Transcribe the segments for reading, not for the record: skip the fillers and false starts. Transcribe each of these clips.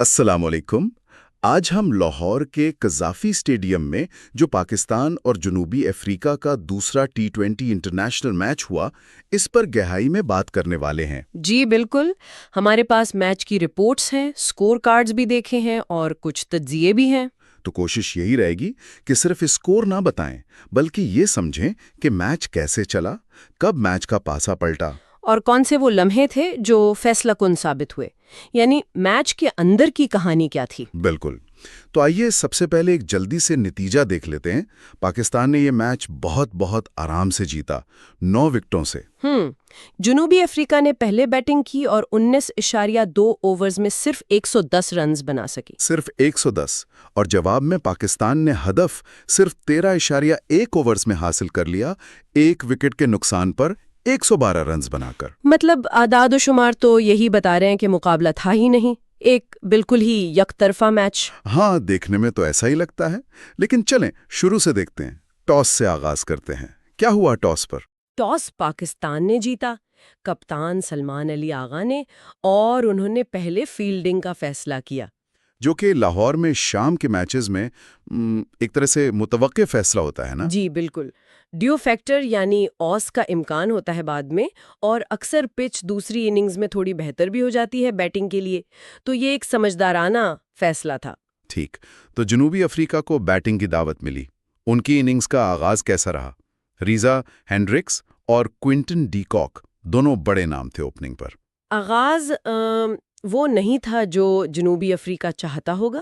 السلام علیکم۔ آج ہم لاہور کے قذافی اسٹیڈیم میں جو پاکستان اور جنوبی افریقہ کا دوسرا T20 انٹرنیشنل میچ ہوا، اس پر گہرائی میں بات کرنے والے ہیں۔ جی بالکل، ہمارے پاس میچ کی رپورٹس ہیں، سکور کارڈز بھی دیکھے ہیں اور کچھ تجزیے بھی ہیں۔ تو کوشش یہی رہے گی کہ صرف اسکور نہ بتائیں، بلکہ یہ سمجھیں کہ میچ کیسے چلا، کب میچ کا پاسا پلٹا، اور کون سے وہ لمحے تھے جو فیصلہ کن ثابت ہوئے، یعنی میچ کے اندر کی کہانی کیا تھی۔ بالکل۔ تو آئیے سب سے پہلے ایک جلدی سے نتیجہ دیکھ لیتے ہیں۔ پاکستان نے یہ میچ بہت آرام سے جیتا، 9 وکٹوں سے۔ جنوبی افریقہ نے پہلے بیٹنگ کی اور 19.2 اوورز میں صرف 110 رنز بنا سکی۔ صرف 110، اور جواب میں پاکستان نے ہدف صرف 13.1 اوورز میں حاصل کر لیا، 1 وکٹ کے نقصان پر 112 رنز بنا کر۔ مطلب اعداد و شمار تو یہی بتا رہے ہیں کہ مقابلہ تھا ہی نہیں، ایک بالکل ہی یک طرفہ میچ۔ ہاں، دیکھنے میں تو ایسا ہی لگتا ہے، لیکن چلیں شروع سے دیکھتے ہیں۔ ٹاس سے آغاز کرتے ہیں۔ کیا ہوا ٹاس پر؟ ٹاس پاکستان نے جیتا، کپتان سلمان علی آغا نے، اور انہوں نے پہلے فیلڈنگ کا فیصلہ کیا، جو کہ لاہور میں شام کے میچز میں ایک طرح سے متوقع فیصلہ ہوتا ہے نا؟ جی بالکل، ڈیو فیکٹر یعنی اوس کا امکان ہوتا ہے بعد میں، اور اکثر پچ دوسری اننگز میں تھوڑی بہتر بھی ہو جاتی ہے بیٹنگ کے لیے، تو یہ ایک سمجھدارانہ فیصلہ تھا۔ ٹھیک، تو جنوبی افریقہ کو بیٹنگ کی دعوت ملی۔ ان کی اننگز کا آغاز کیسا رہا؟ ریزا ہینڈرکس اور کوئنٹن ڈی کاک دونوں بڑے نام تھے اوپننگ پر۔ آغاز وہ نہیں تھا جو جنوبی افریقہ چاہتا ہوگا۔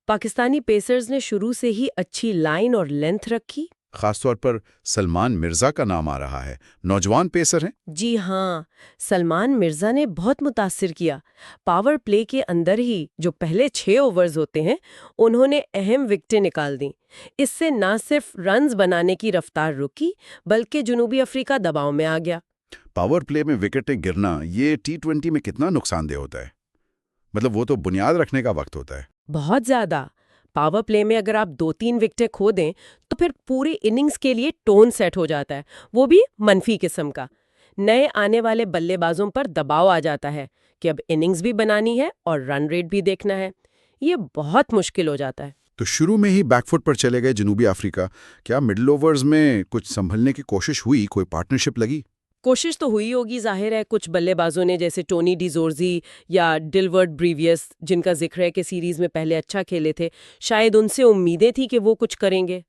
پاکستانی پیسرز نے شروع سے ہی اچھی لائن اور لینتھ رکھی۔ خاص طور پر سلمان مرزا کا نام آ رہا ہے، نوجوان پیسر ہیں۔ جی ہاں، سلمان مرزا نے بہت متاثر کیا۔ پاور پلے کے اندر ہی جو پہلے 6 اوورز ہوتے ہیں، انہوں نے اہم وکٹیں نکال دیں۔ اس سے نہ صرف رنز بنانے کی رفتار رکی، بلکہ جنوبی افریقہ دباؤ میں آ گیا۔ پاور پلے میں وکٹیں گرنا یہ T20 میں کتنا نقصان دہ ہوتا ہے؟ مطلب وہ تو بنیاد رکھنے کا وقت ہوتا ہے۔ بہت زیادہ۔ پاور پلے میں اگر آپ 2-3 وکٹیں کھو دیں تو پھر پوری اننگز کے لیے ٹون سیٹ ہو جاتا ہے، وہ بھی منفی قسم کا۔ نئے آنے والے بلے بازوں پر دباؤ آ جاتا ہے کہ اب اننگز بھی بنانی ہے اور رن ریٹ بھی دیکھنا ہے۔ یہ بہت مشکل ہو جاتا ہے۔ تو شروع میں ہی بیک فٹ پر چلے گئے جنوبی افریقہ۔ کیا مڈل اوورز میں کچھ سنبھلنے کی کوشش ہوئی؟ کوئی پارٹنرشپ لگی؟ کوشش تو ہوئی ہوگی، ظاہر ہے۔ کچھ بلے بازوں نے جیسے ٹونی ڈی زورزی یا ڈلورڈ بریویس، جن کا ذکر ہے کہ سیریز میں پہلے اچھا کھیلے تھے، شاید ان سے امیدیں تھی کہ وہ کچھ کریں گے۔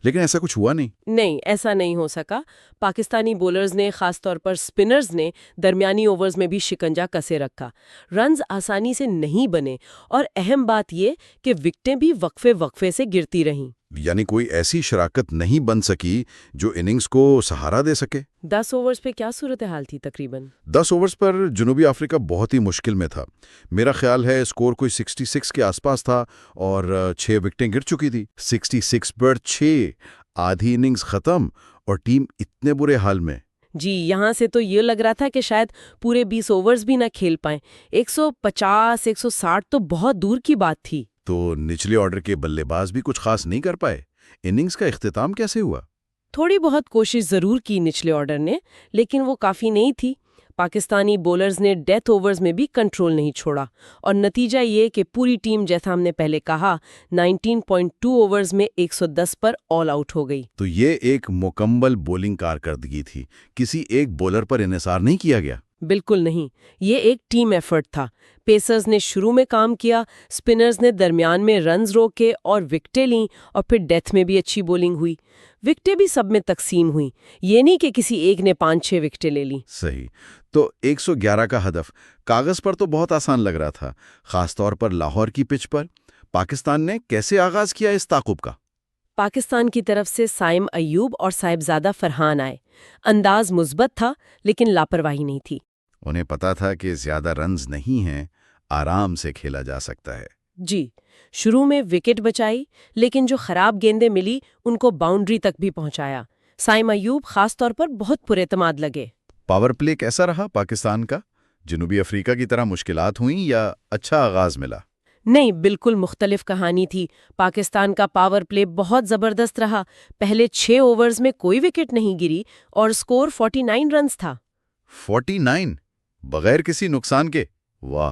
لیکن ایسا کچھ ہوا نہیں۔ نہیں، ایسا نہیں ہو سکا۔ پاکستانی بولرز نے، خاص طور پر سپنرز نے، درمیانی اوورز میں بھی شکنجہ کسے رکھا۔ رنز آسانی سے نہیں بنے، اور اہم بات یہ کہ وکٹیں بھی وقفے سے گرتی رہیں۔ یعنی کوئی ایسی شراکت نہیں بن سکی جو اننگز کو سہارا دے سکے۔ 10 اوورز پہ کیا صورتحال تھی تقریباً؟ 10 اوورز پر جنوبی افریقہ بہت ہی مشکل میں تھا۔ میرا خیال ہے اسکور کوئی 66 کے آس پاس تھا اور 6 وکٹیں گر چکی تھی۔ 66 پر 6، آدھی اننگز ختم اور ٹیم اتنے برے حال میں۔ جی، یہاں سے تو یہ لگ رہا تھا کہ شاید پورے 20 اوورز بھی نہ کھیل پائیں۔ 150 160 تو بہت دور کی بات تھی۔ تو نچلے آرڈر کے بلے باز بھی کچھ خاص نہیں کر پائے۔ اننگز کا اختتام کیسے ہوا؟ تھوڑی بہت کوشش ضرور کی نچلے آرڈر نے، لیکن وہ کافی نہیں تھی۔ پاکستانی بولرز نے ڈیتھ اوورز میں بھی کنٹرول نہیں چھوڑا، اور نتیجہ یہ کہ پوری ٹیم، جیسا ہم نے پہلے کہا، 19.2 اوورز میں 110 پر آل آؤٹ ہو گئی۔ تو یہ ایک مکمل بولنگ کارکردگی تھی، کسی ایک بولر پر انحصار نہیں کیا گیا۔ بالکل نہیں، یہ ایک ٹیم ایفرٹ تھا۔ پیسرز نے شروع میں کام کیا، سپنرز نے درمیان میں رنز روکے اور وکٹیں لیں، اور پھر ڈیتھ میں بھی اچھی بولنگ ہوئی۔ وکٹیں بھی سب میں تقسیم ہوئیں، یہ نہیں کہ کسی ایک نے 5-6 وکٹیں لے لیں۔ صحیح۔ تو 111 کا ہدف کاغذ پر تو بہت آسان لگ رہا تھا، خاص طور پر لاہور کی پچ پر۔ پاکستان نے کیسے آغاز کیا اس تعاقب کا؟ پاکستان کی طرف سے سائم ایوب اور صاحبزادہ فرحان آئے۔ انداز مثبت تھا، لیکن لاپرواہی نہیں تھی۔ انہیں پتا تھا کہ زیادہ رنز نہیں ہیں، آرام سے کھیلا جا سکتا ہے۔ جی، شروع میں وکٹ بچائی، لیکن جو خراب گیندیں ملی ان کو باؤنڈری تک بھی پہنچایا۔ سائم ایوب خاص طور پر بہت پر اعتماد لگے۔ پاور پلے کیسا رہا پاکستان کا؟ جنوبی افریقہ کی طرح مشکلات ہوئیں یا اچھا آغاز ملا؟ نہیں، بالکل مختلف کہانی تھی۔ پاکستان کا پاور پلے بہت زبردست رہا۔ پہلے 6 اوورز میں کوئی وکٹ نہیں گری اور سکور 49 رنز تھا۔ 49 بغیر کسی نقصان کے؟ واہ،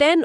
10